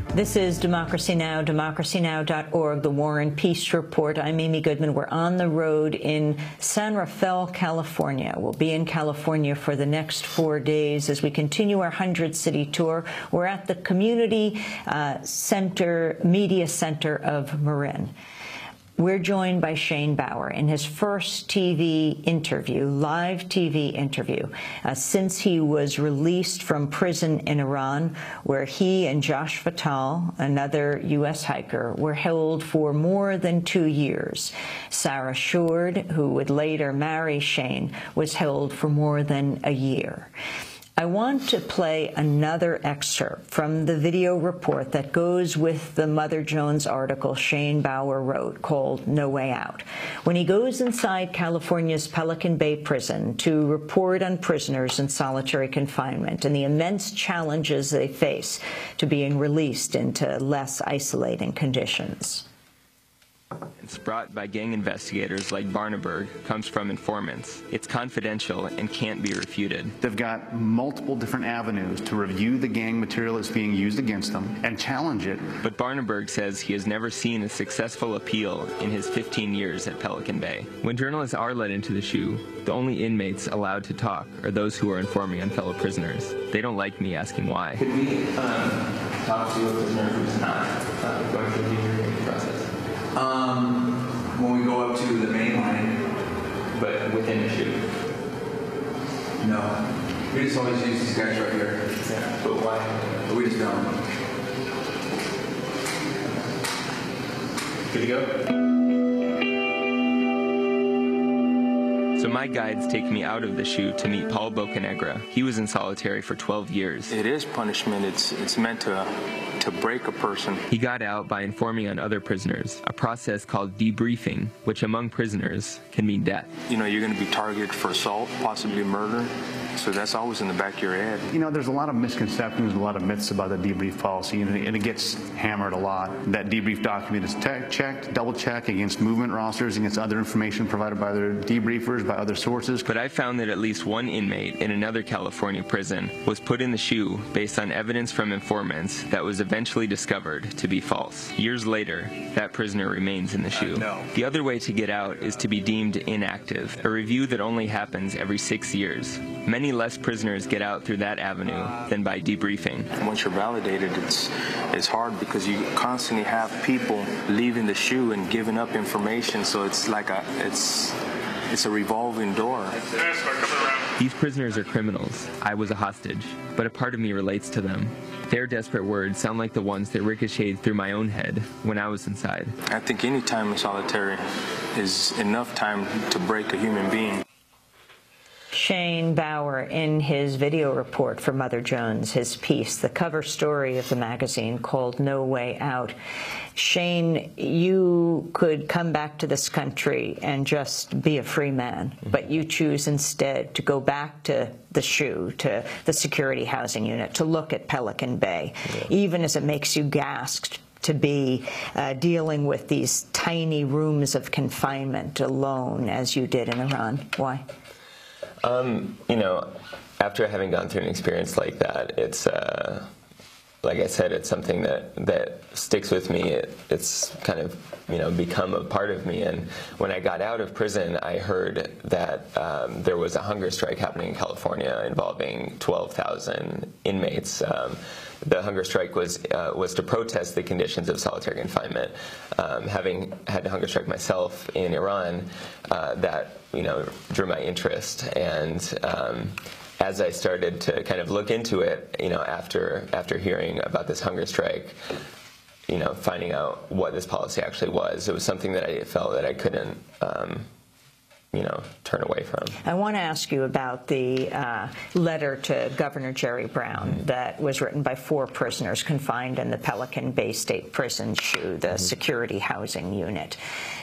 This is Democracy Now!, democracynow.org, the War and Peace Report. I'm Amy Goodman. We're on the road in San Rafael, California. We'll be in California for the next 4 days as we continue our 100-city tour. We're at the Community Media Center of Marin. We're joined by Shane Bauer in his first TV interview, live TV interview, since he was released from prison in Iran, where he and Josh Fattal, another U.S. hiker, were held for more than 2 years. Sarah Shourd, who would later marry Shane, was held for more than a year. I want to play another excerpt from the video report that goes with the Mother Jones article Shane Bauer wrote called No Way Out. When he goes inside California's Pelican Bay prison to report on prisoners in solitary confinement and the immense challenges they face to being released into less isolating conditions. It's brought by gang investigators like Barneberg comes from informants. It's confidential and can't be refuted. They've got multiple different avenues to review the gang material that's being used against them and challenge it. But Barneberg says he has never seen a successful appeal in his 15 years at Pelican Bay. When journalists are let into the SHU, the only inmates allowed to talk are those who are informing on fellow prisoners. They don't like me asking why. Could we talk to a prisoner who's not going through the hearing process? When we go up to the main line. But within the SHU? No. We just always use these guys right here. Yeah. But why? But we just don't. Good to go? So my guides take me out of the SHU to meet Paul Bocanegra. He was in solitary for 12 years. It is punishment. It's meant to break a person. He got out by informing on other prisoners, a process called debriefing, which among prisoners can mean death. You know, you're going to be targeted for assault, possibly murder. So that's always in the back of your head. You know, there's a lot of misconceptions, a lot of myths about the debrief policy, and it gets hammered a lot. That debrief document is checked, double-checked against movement rosters, against other information provided by their debriefers, by other sources. But I found that at least one inmate in another California prison was put in the SHU based on evidence from informants that was eventually discovered to be false. Years later, that prisoner remains in the SHU. The other way to get out is to be deemed inactive, a review that only happens every 6 years. Many less prisoners get out through that avenue than by debriefing. Once you're validated, it's hard because you constantly have people leaving the SHU and giving up information, so it's like it's a revolving door. These prisoners are criminals. I was a hostage, but a part of me relates to them. Their desperate words sound like the ones that ricocheted through my own head when I was inside. I think any time in solitary is enough time to break a human being. Shane Bauer in his video report for Mother Jones, his piece, the cover story of the magazine called No Way Out. Shane, you could come back to this country and just be a free man, but you choose instead to go back to the SHU, to the security housing unit, to look at Pelican Bay, even as it makes you gasp to be dealing with these tiny rooms of confinement alone, as you did in Iran. Why? You know, after having gone through an experience like that, it's, like I said, it's something that sticks with me. It's kind of, you know, become a part of me. And when I got out of prison, I heard that there was a hunger strike happening in California involving 12,000 inmates. The hunger strike was to protest the conditions of solitary confinement. Having had a hunger strike myself in Iran, that, you know, drew my interest. And as I started to kind of look into it, you know, after hearing about this hunger strike, you know, finding out what this policy actually was, it was something that I felt that I couldn't, you know, turn away from. I want to ask you about the letter to Governor Jerry Brown that was written by 4 prisoners confined in the Pelican Bay State Prison SHU, the security housing unit.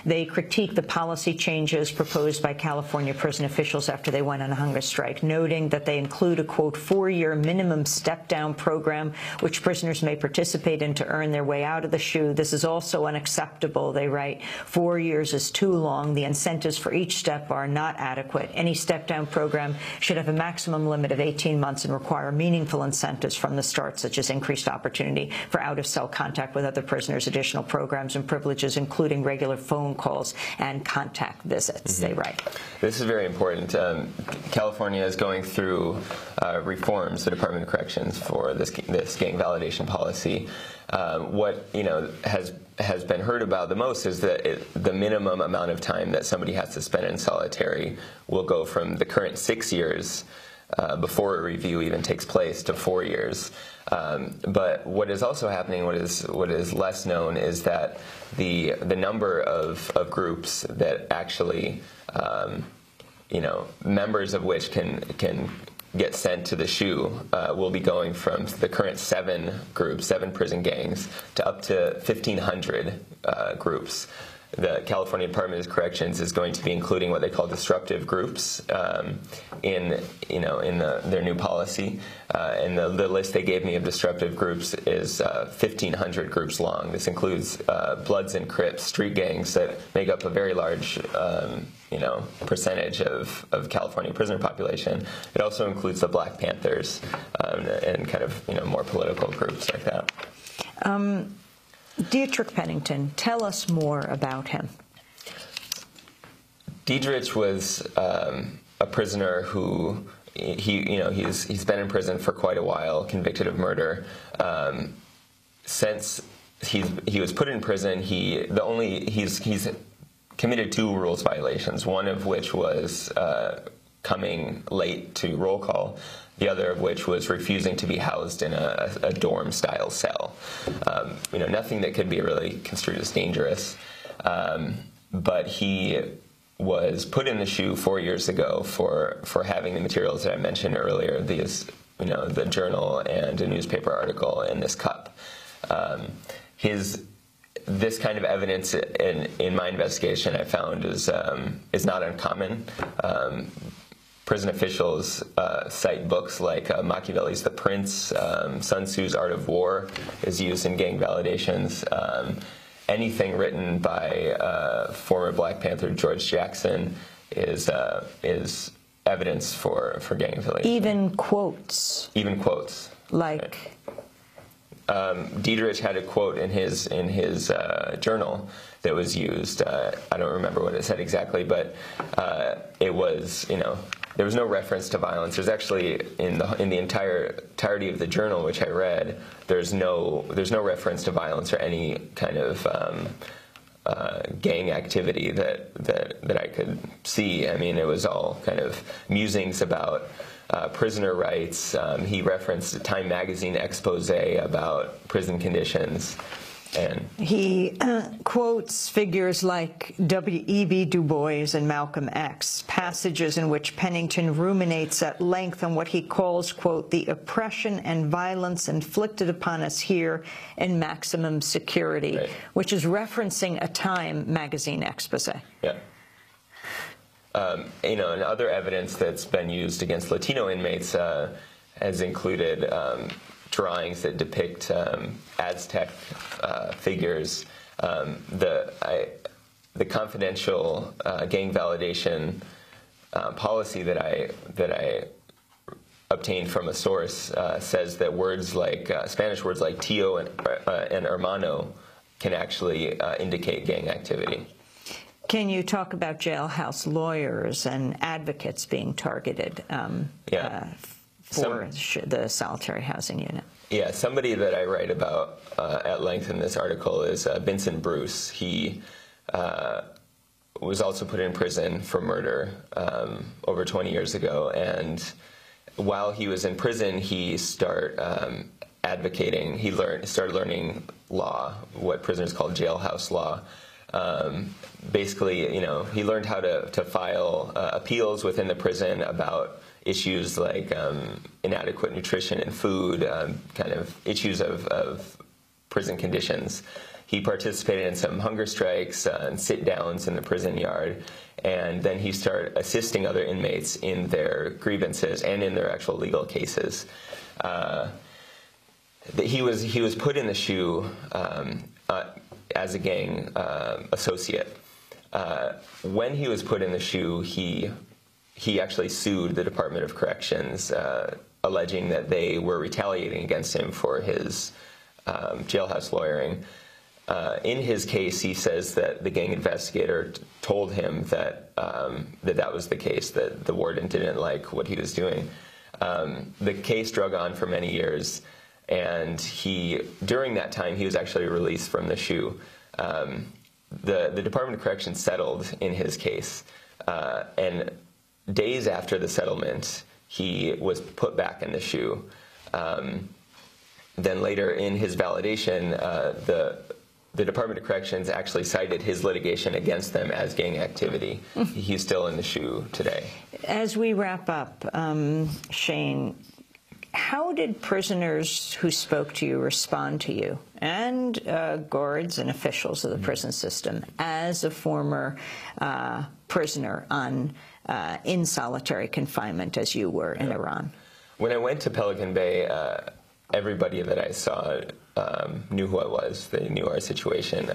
They critique the policy changes proposed by California prison officials after they went on a hunger strike, noting that they include a, quote, 4-year minimum step-down program which prisoners may participate in to earn their way out of the SHU. This is also unacceptable, they write. 4 years is too long. The incentives for each step step are not adequate. Any step-down program should have a maximum limit of 18 months and require meaningful incentives from the start, such as increased opportunity for out-of-cell contact with other prisoners, additional programs and privileges, including regular phone calls and contact visits, they write. This is very important. California is going through reforms, the Department of Corrections, for this gang validation policy. What has been heard about the most is that the minimum amount of time that somebody has to spend in solitary will go from the current 6 years before a review even takes place to 4 years. But what is also happening, what is less known, is that the number of groups that actually, members of which can get sent to the SHU will be going from the current 7 groups, 7 prison gangs, to up to 1,500 groups. The California Department of Corrections is going to be including what they call disruptive groups in their new policy, and the list they gave me of disruptive groups is 1,500 groups long. This includes Bloods and Crips, street gangs that make up a very large percentage of California prisoner population. It also includes the Black Panthers and kind of more political groups like that. Dietrich Pennington, tell us more about him. Dietrich was a prisoner who he's been in prison for quite a while, convicted of murder. Since he was put in prison, he's committed 2 rules violations. One of which was coming late to roll call. The other of which was refusing to be housed in a dorm-style cell. Nothing that could be really construed as dangerous. But he was put in the SHU 4 years ago for having the materials that I mentioned earlier, the journal and a newspaper article and this cup. This kind of evidence in my investigation I found is not uncommon. Prison officials cite books like Machiavelli's The Prince, Sun Tzu's Art of War is used in gang validations. Anything written by former Black Panther George Jackson is evidence for gang affiliation. Even quotes. Like. Dietrich had a quote in his journal that was used. I don't remember what it said exactly, but it was there was no reference to violence. There's actually in the entirety of the journal, which I read, there's no reference to violence or any kind of gang activity that I could see. I mean, it was all kind of musings about prisoner rights. He referenced a Time magazine expose about prison conditions. And he quotes figures like W.E.B. Du Bois and Malcolm X, passages in which Pennington ruminates at length on what he calls, quote, the oppression and violence inflicted upon us here in maximum security, right, which is referencing a Time magazine expose. Yeah. And other evidence that's been used against Latino inmates has included drawings that depict Aztec figures. The confidential gang validation policy that I obtained from a source says that words like Spanish words like tío and hermano can actually indicate gang activity. Can you talk about jailhouse lawyers and advocates being targeted for the solitary housing unit? Yeah, somebody that I write about at length in this article is Vincent Bruce. He was also put in prison for murder over 20 years ago, and while he was in prison, he started advocating. He started learning law, what prisoners call jailhouse law. Basically, he learned how to file appeals within the prison about issues like inadequate nutrition and food, kind of issues of prison conditions. He participated in some hunger strikes and sit-downs in the prison yard, and then he started assisting other inmates in their grievances and in their actual legal cases. He was put in the SHU as a gang associate. When he was put in the shoe, he actually sued the Department of Corrections, alleging that they were retaliating against him for his jailhouse lawyering. In his case, he says that the gang investigator told him that that was the case, that the warden didn't like what he was doing. The case drug on for many years, and during that time, he was actually released from the shoe. The Department of Corrections settled in his case, and days after the settlement, he was put back in the shoe. Then later in his validation, the Department of Corrections actually cited his litigation against them as gang activity. He's still in the shoe today. As we wrap up, Shane, how did prisoners who spoke to you respond to you, and guards and officials of the prison system, as a former prisoner in solitary confinement, as you were in Iran? When I went to Pelican Bay, everybody that I saw knew who I was. They knew our situation.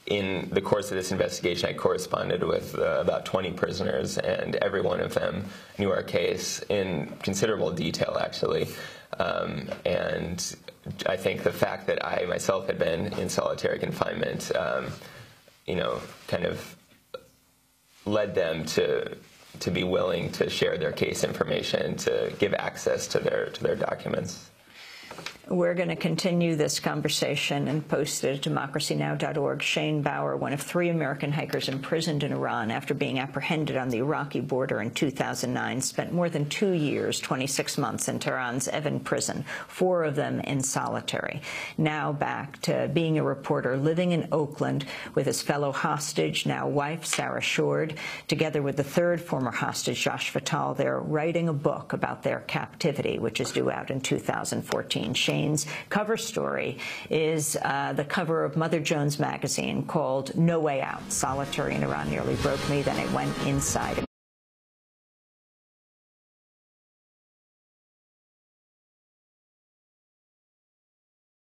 In the course of this investigation, I corresponded with about 20 prisoners, and every one of them knew our case in considerable detail, actually. And I think the fact that I myself had been in solitary confinement, kind of led them to be willing to share their case information, to give access to their documents. We're going to continue this conversation and post it at democracynow.org. Shane Bauer, one of 3 American hikers imprisoned in Iran after being apprehended on the Iraqi border in 2009, spent more than 2 years, 26 months in Tehran's Evin prison, 4 of them in solitary. Now back to being a reporter, living in Oakland with his fellow hostage, now wife, Sarah Shourd, together with the 3rd former hostage, Josh Fattal. They're writing a book about their captivity, which is due out in 2014. Shane's cover story is the cover of Mother Jones magazine, called No Way Out. Solitary in Iran nearly broke me, then it went inside.